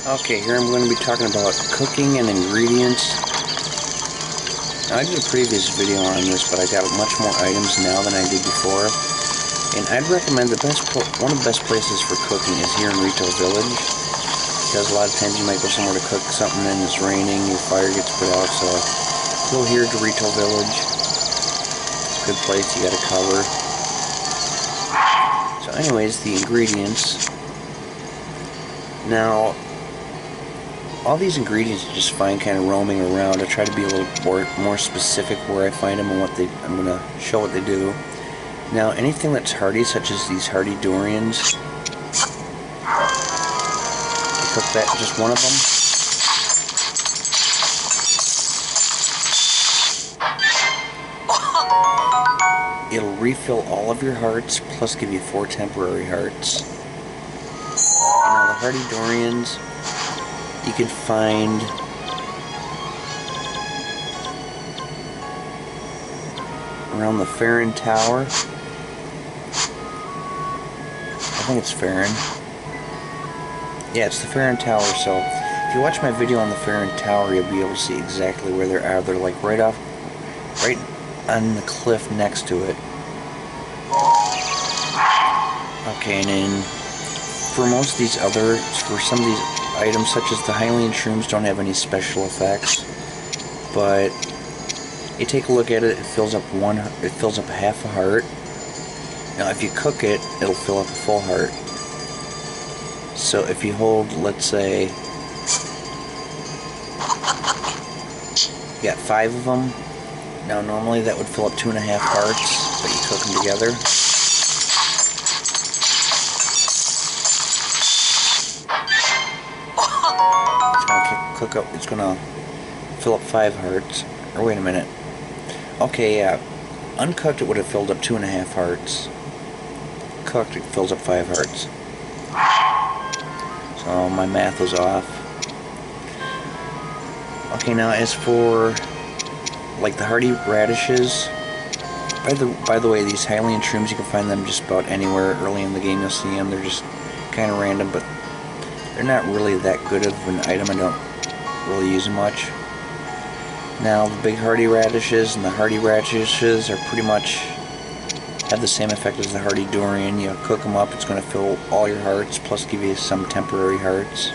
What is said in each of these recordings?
Okay, here I'm going to be talking about cooking and ingredients. Now, I did a previous video on this, but I got much more items now than I did before. And I'd recommend one of the best places for cooking is here in Retail Village. Because a lot of times you might go somewhere to cook something and it's raining, your fire gets put out, so go here to Retail Village. It's a good place, you got a cover. So anyways, the ingredients. Now, all these ingredients you just find kind of roaming around. I try to be a little more specific where I find them and I'm going to show what they do. Now, anything that's hardy, such as these hardy durians, I cook that, just one of them. It'll refill all of your hearts, plus give you 4 temporary hearts. Now, the hardy durians, you can find around the Farron Tower. I think it's Farron. Yeah, it's the Farron Tower. So if you watch my video on the Farron Tower, you'll be able to see exactly where they're at. They're like right on the cliff next to it. Okay, and then for most of these for some of these items, such as the Hylian shrooms, don't have any special effects, but you take a look at it, it fills up half a heart. Now if you cook it, it'll fill up a full heart. So if you hold, let's say, you got 5 of them. Now normally that would fill up 2.5 hearts, but you cook them together. It's gonna fill up 5 hearts. Or wait a minute. Okay, yeah. Uncooked it would have filled up 2.5 hearts. Cooked it fills up 5 hearts. So my math was off. Okay, now as for like the hardy radishes, by the way, these Hylian shrooms, you can find them just about anywhere early in the game. You'll see them. They're just kind of random, but they're not really that good of an item. I don't really use them much. Now the big hardy radishes and the hardy radishes are pretty much have the same effect as the hardy durian. You cook them up, it's going to fill all your hearts, plus give you some temporary hearts.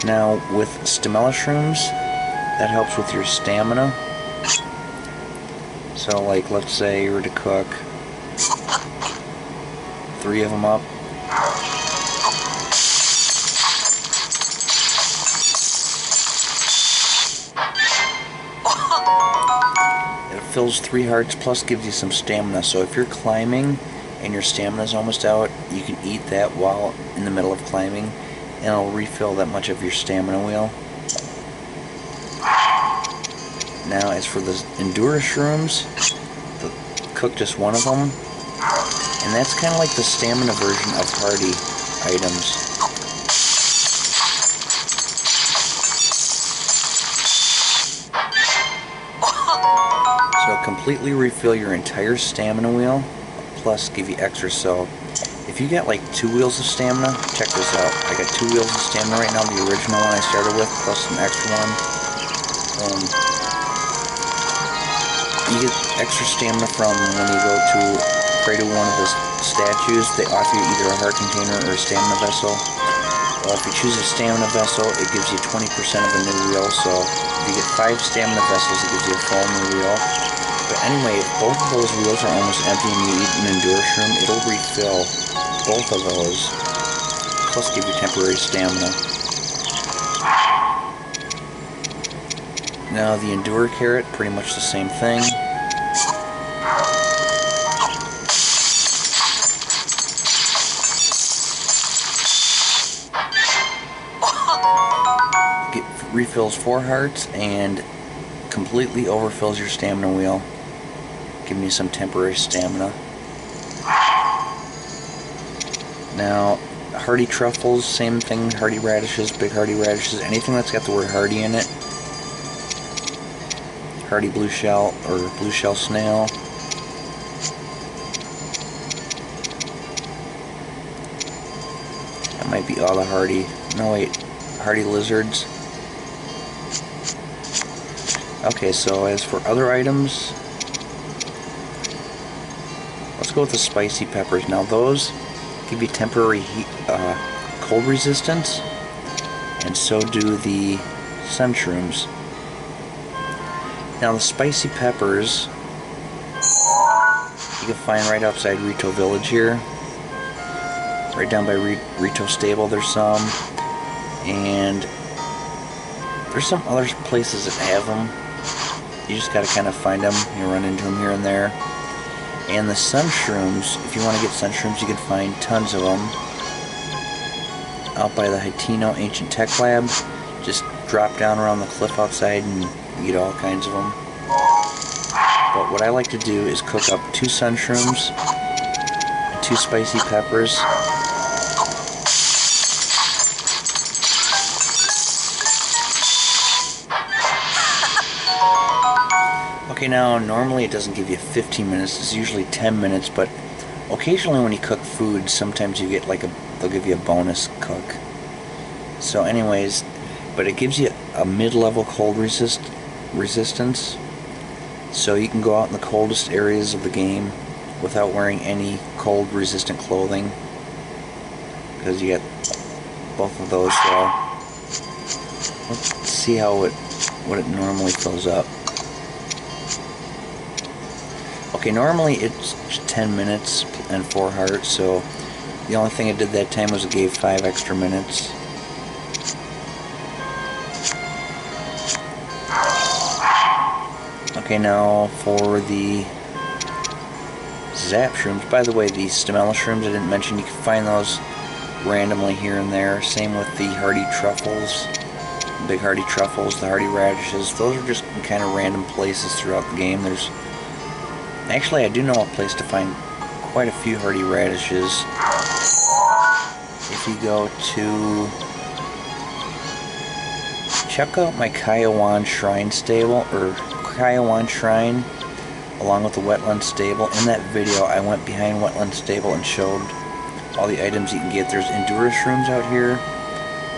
Now with stamella shrooms, that helps with your stamina. So like, let's say you were to cook 3 of them up. Fills 3 hearts plus gives you some stamina. So if you're climbing and your stamina is almost out, you can eat that while in the middle of climbing and it'll refill that much of your stamina wheel. Now as for the endure shrooms, cook just one of them, and that's kind of like the stamina version of hardy items. So completely refill your entire stamina wheel, plus give you extra. So if you got like 2 wheels of stamina, check this out. I got 2 wheels of stamina right now, the original one I started with, plus an extra one. You get extra stamina from when you go to pray to one of the statues. They offer you either a heart container or a stamina vessel. Well, if you choose a stamina vessel, it gives you 20% of a new wheel. So if you get 5 stamina vessels, it gives you a full new wheel. But anyway, if both of those wheels are almost empty and you eat an endure shroom, it'll refill both of those, plus give you temporary stamina. Now the endure carrot, pretty much the same thing. Refills 4 hearts and completely overfills your stamina wheel, giving you some temporary stamina. Now hardy truffles, same thing. Hardy radishes, big hardy radishes, anything that's got the word hardy in it. Hardy blue shell or blue shell snail. That might be all the hardy... No, wait. Hardy lizards. Okay, so as for other items... Let's go with the spicy peppers. Now those give you temporary heat, cold resistance. And so do the sunshrooms. Now the spicy peppers... You can find right outside Rito Village here. Right down by Rito Stable there's some. And there's some other places that have them. You just gotta kind of find them. You run into them here and there. And the sunshrooms, if you want to get sunshrooms, you can find tons of them. Out by the Hitino Ancient Tech Lab. Just drop down around the cliff outside and you get all kinds of them. But what I like to do is cook up 2 sunshrooms and 2 spicy peppers. Okay, now normally it doesn't give you 15 minutes, it's usually 10 minutes, but occasionally when you cook food, sometimes you get like they'll give you a bonus cook. So anyways, but it gives you a mid-level cold resistance. So you can go out in the coldest areas of the game without wearing any cold resistant clothing, because you get both of those. So let's see how what it normally fills up. Okay, normally it's 10 minutes and 4 hearts, so the only thing I did that time was it gave 5 extra minutes. Okay, now for the zap shrooms. By the way, the stamella shrooms I didn't mention, you can find those randomly here and there. Same with the hardy truffles, big hardy truffles, the hardy radishes. Those are just in kind of random places throughout the game. Actually, I do know a place to find quite a few hardy radishes. If you go to... Check out my Kiowan Shrine stable, or Kiowan Shrine, along with the Wetland Stable. In that video, I went behind Wetland Stable and showed all the items you can get. There's Endura Shrooms out here,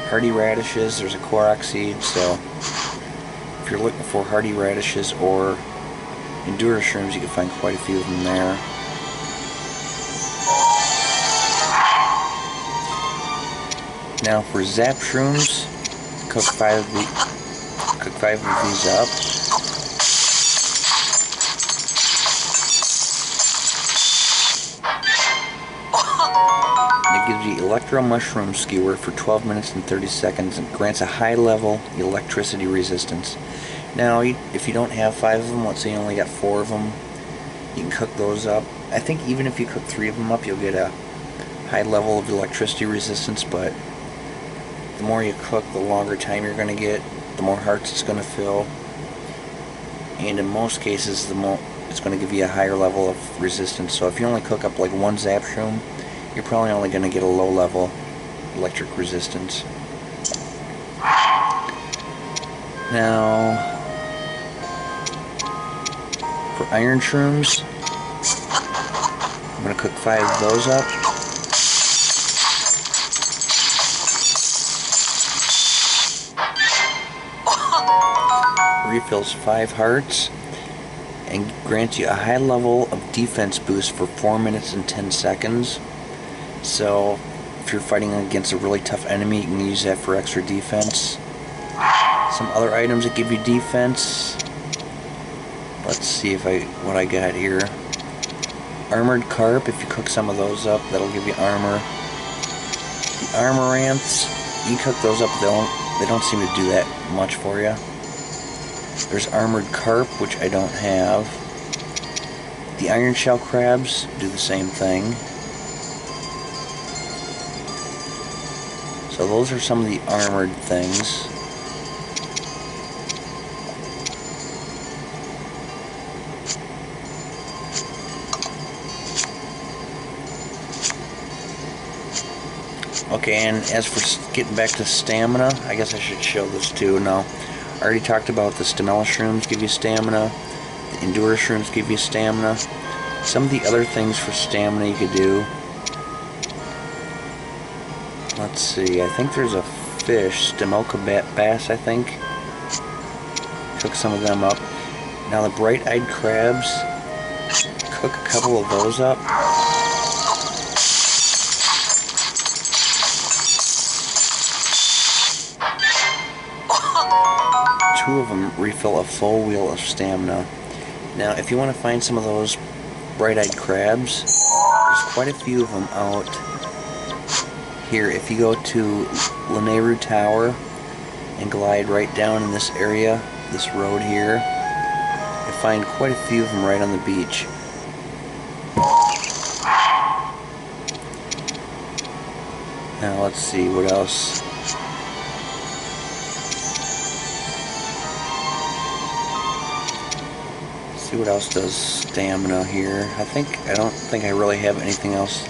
hardy radishes, there's a Korok seed, so if you're looking for hardy radishes or Endura Shrooms, you can find quite a few of them there. Now for Zap Shrooms, cook 5 of these up. It gives you Electro Mushroom Skewer for 12 minutes and 30 seconds and grants a high level electricity resistance. Now, if you don't have 5 of them, let's say you only got 4 of them, you can cook those up. I think even if you cook 3 of them up, you'll get a high level of electricity resistance, but the more you cook, the longer time you're going to get, the more hearts it's going to fill, and in most cases, the more it's going to give you a higher level of resistance. So if you only cook up like 1 Zap Shroom, you're probably only going to get a low level electric resistance. Now, for Iron Shrooms, I'm going to cook 5 of those up. Refills 5 hearts and grants you a high level of defense boost for 4 minutes and 10 seconds. So if you're fighting against a really tough enemy, you can use that for extra defense. Some other items that give you defense. Let's see what I got here. Armored Carp, if you cook some of those up, that'll give you armor. The Armoranths, you can cook those up, they don't seem to do that much for you. There's Armored Carp, which I don't have. The Iron Shell Crabs do the same thing. So those are some of the armored things. Okay, and as for getting back to stamina, I guess I should show this too. Now, I already talked about the Stamella Shrooms give you stamina, the Endura Shrooms give you stamina. Some of the other things for stamina you could do, let's let's see, I think there's a fish, Stemoka bass, I think. Cook some of them up. Now the bright-eyed crabs, cook a couple of those up. Two of them refill a full wheel of stamina. Now, if you want to find some of those bright-eyed crabs, there's quite a few of them out here. If you go to Lanayru Tower and glide right down in this area, this road here, you'll find quite a few of them right on the beach. Now, let's see what else. See what else does stamina here. I don't think I really have anything else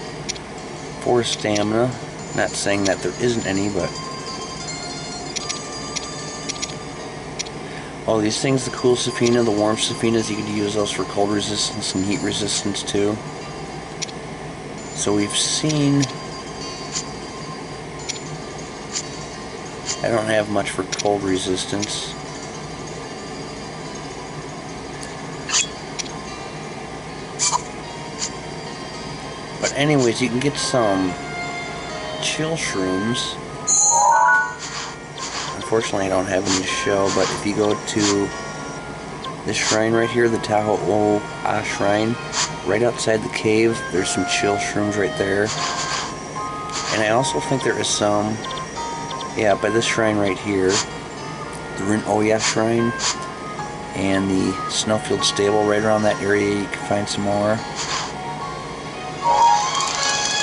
for stamina. Not saying that there isn't any, but oh, these things, the cool Safina, the warm Safinas, you could use those for cold resistance and heat resistance too. So we've seen, I don't have much for cold resistance. But anyways, you can get some chill shrooms. Unfortunately, I don't have any to show, but if you go to this shrine right here, the Taho'o'a shrine, right outside the cave, there's some chill shrooms right there. And I also think there is some, yeah, by this shrine right here, the Rin-Oya shrine, and the Snowfield Stable right around that area, you can find some more.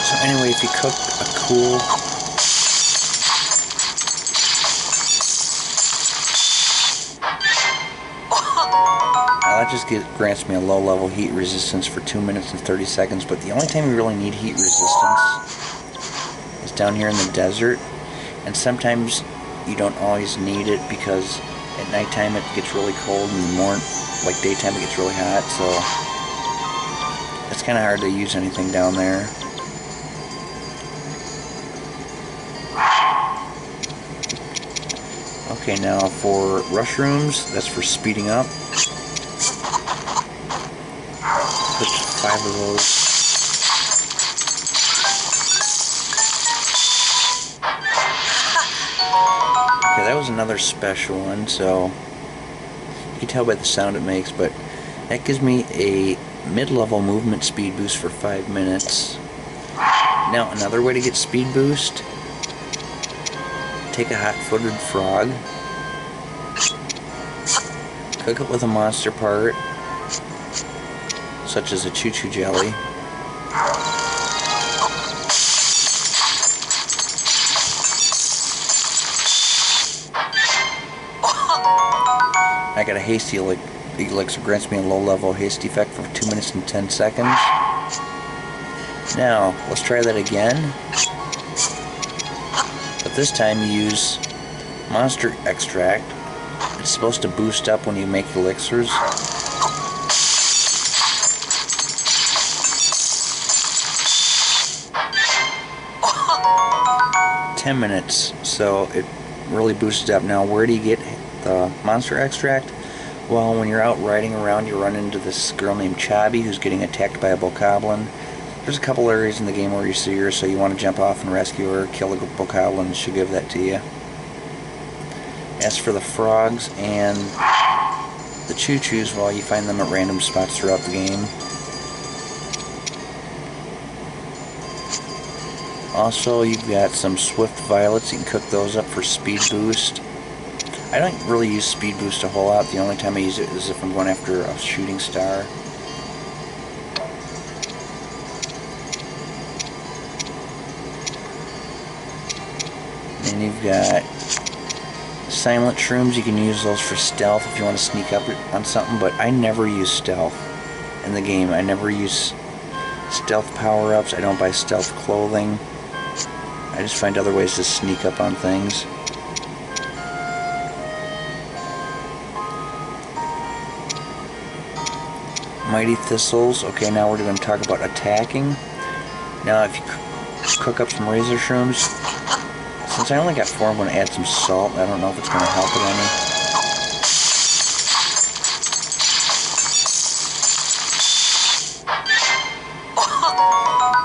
So anyway, if you cook a cool now that just grants me a low level heat resistance for 2 minutes and 30 seconds, but the only time you really need heat resistance is down here in the desert, and sometimes you don't always need it because at nighttime it gets really cold and in the morning, like daytime, it gets really hot, so it's kind of hard to use anything down there. Okay, now for rushrooms, that's for speeding up. Put 5 of those. Okay, that was another special one, so you can tell by the sound it makes, but that gives me a mid-level movement speed boost for 5 minutes. Now, another way to get speed boost, take a hot-footed frog, cook it with a monster part, such as a choo-choo jelly. I got a hasty elixir, grants me a low-level haste effect for 2 minutes and 10 seconds. Now, let's try that again. But this time you use monster extract. It's supposed to boost up when you make elixirs. "10 minutes, so it really boosted up. Now, where do you get the monster extract? Well, when you're out riding around, you run into this girl named Chabi who's getting attacked by a bokoblin. There's a couple areas in the game where you see her, so you want to jump off and rescue her, kill the bokoblin, and she'll give that to you. As for the frogs and the choo-choos, well, you find them at random spots throughout the game. Also, you've got some swift violets. You can cook those up for speed boost. I don't really use speed boost a whole lot. The only time I use it is if I'm going after a shooting star. And you've got silent shrooms. You can use those for stealth if you want to sneak up on something, but I never use stealth in the game. I never use stealth power-ups. I don't buy stealth clothing. I just find other ways to sneak up on things. Mighty thistles. Okay, now we're going to talk about attacking. Now, if you cook up some razor shrooms, Since I only got 4, I'm going to add some salt. I don't know if it's going to help it any.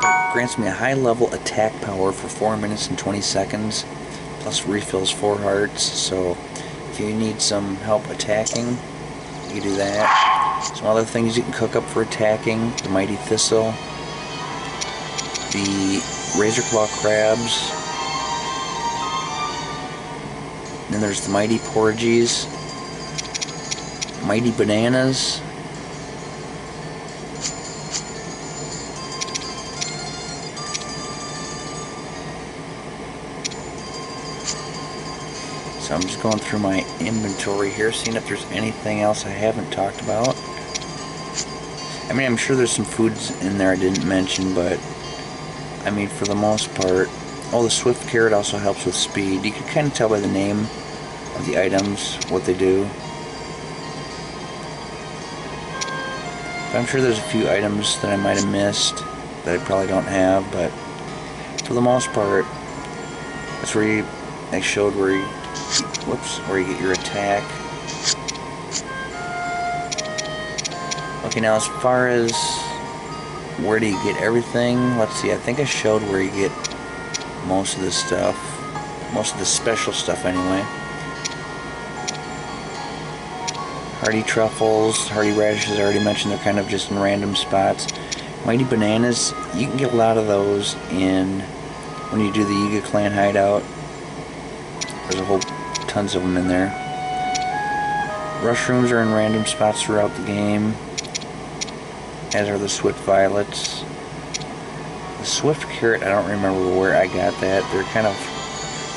It grants me a high level attack power for 4 minutes and 20 seconds. Plus refills 4 hearts. So if you need some help attacking, you can do that. Some other things you can cook up for attacking: the mighty thistle, the razor claw crabs. Then there's the mighty porgies, mighty bananas, so I'm just going through my inventory here, seeing if there's anything else I haven't talked about. I mean, I'm sure there's some foods in there I didn't mention, but I mean, for the most part. Oh, the swift carrot also helps with speed. You can kind of tell by the name of the items what they do. But I'm sure there's a few items that I might have missed that I probably don't have, but for the most part, that's where I showed where you, where you get your attack. Okay, now as far as where do you get everything, let's see, I think I showed where you get most of this stuff, most of the special stuff anyway. Hardy truffles, hardy radishes, I already mentioned, they're kind of just in random spots. Mighty bananas, you can get a lot of those in when you do the Yiga clan hideout. There's a whole tons of them in there. Mushrooms are in random spots throughout the game, as are the swift violets. The swift carrot, I don't remember where I got that. They're kind of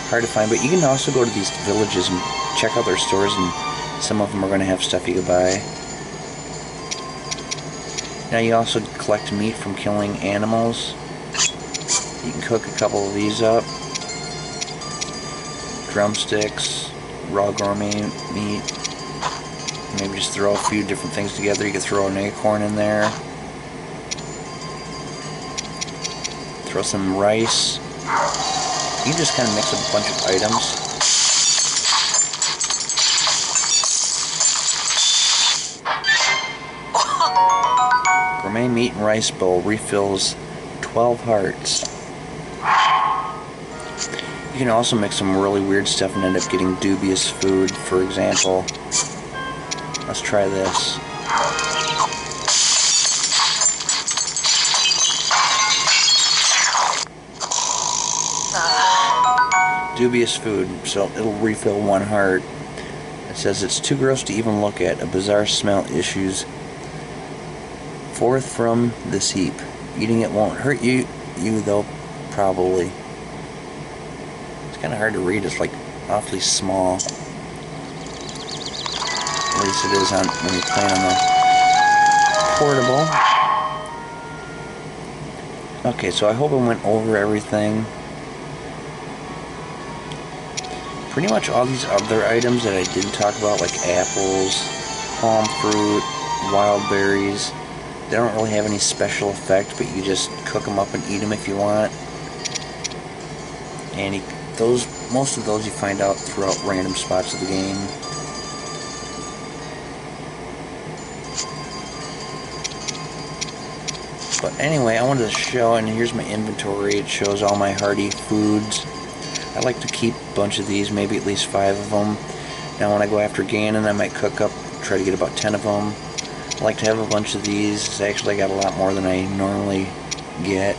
hard to find, but you can also go to these villages and check out their stores, and some of them are going to have stuff you can buy. Now you also collect meat from killing animals. You can cook a couple of these up. Drumsticks, raw gourmet meat. Maybe just throw a few different things together. You could throw an acorn in there. Throw some rice. You can just kind of mix a bunch of items. Gourmet meat and rice bowl refills 12 hearts. You can also mix some really weird stuff and end up getting dubious food. For example, let's try this. Dubious food, so it'll refill 1 heart. It says it's too gross to even look at. A bizarre smell issues forth from this heap. Eating it won't hurt you though, probably. It's kind of hard to read. It's like awfully small. At least it is on when you're playing on the portable. Okay, so I hope I went over everything. Pretty much all these other items that I didn't talk about, like apples, palm fruit, wild berries, they don't really have any special effect, but you just cook them up and eat them if you want. And most of those you find out throughout random spots of the game. But anyway, I wanted to show, and here's my inventory. It shows all my hardy foods. I like to keep a bunch of these, maybe at least 5 of them. Now when I go after Ganon, I might cook up, try to get about 10 of them. I like to have a bunch of these. Actually, I got a lot more than I normally get.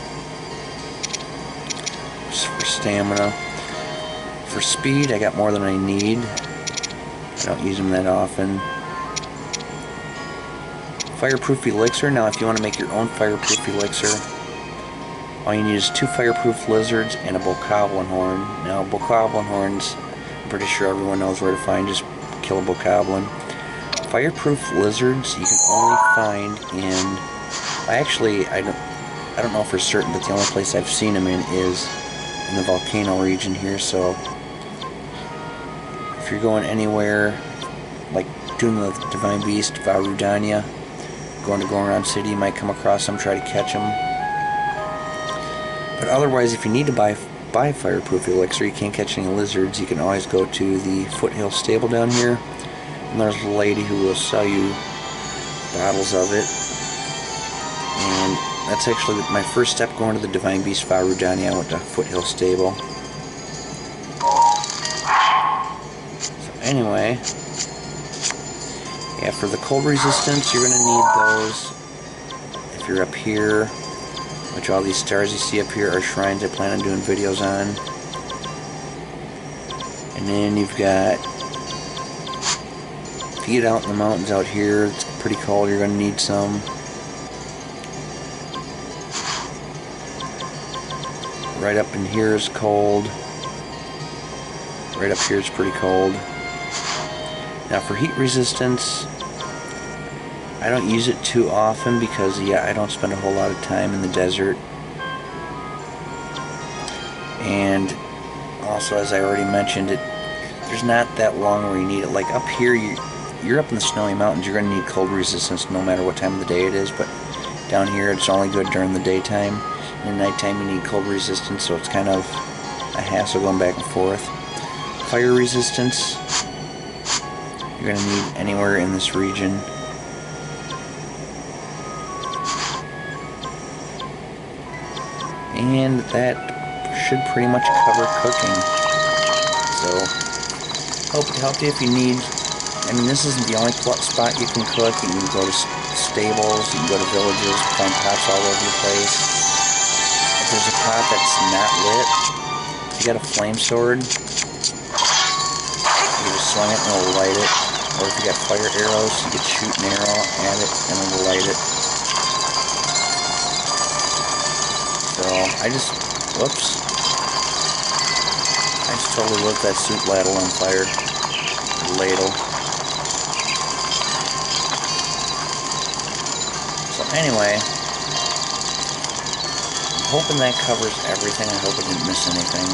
Just for stamina. For speed, I got more than I need. I don't use them that often. Fireproof elixir. Now if you want to make your own fireproof elixir, all you need is 2 fireproof lizards and a bokoblin horn. Now bokoblin horns, I'm pretty sure everyone knows where to find. Just kill a bokoblin. Fireproof lizards you can only find in, I don't know for certain, but the only place I've seen them in is in the volcano region here. So if you're going anywhere, like doing the Divine Beast, Varudanya, going to Goron City, you might come across them, try to catch them. But otherwise, if you need to buy buy fireproof elixir, you can't catch any lizards, you can always go to the Foothill stable down here, and there's a lady who will sell you bottles of it. And that's actually my first step going to the Divine Beast Farujani. I went to Foothill stable. So anyway, yeah, for the cold resistance, you're going to need those. If you're up here, which all these stars you see up here are shrines I plan on doing videos on. And then you've got, if you get out in the mountains out here, it's pretty cold, you're going to need some. Right up in here is cold. Right up here is pretty cold. Now for heat resistance, I don't use it too often because, yeah, I don't spend a whole lot of time in the desert. And also, as I already mentioned, there's not that long where you need it. Like up here, you're up in the snowy mountains, you're going to need cold resistance no matter what time of the day it is, but down here it's only good during the daytime. In the nighttime you need cold resistance, so it's kind of a hassle going back and forth. Fire resistance, you're going to need anywhere in this region. And that should pretty much cover cooking. So, hope it helped you if you need. I mean, this isn't the only spot you can cook. You can go to stables, you can go to villages, find pots all over the place. If there's a pot that's not lit, if you got a flame sword, you just swing it and it'll light it. Or if you got fire arrows, you could shoot an arrow at it and it'll light it. So, I just totally lit that soup ladle on fire. Ladle. So anyway, I'm hoping that covers everything. I hope I didn't miss anything.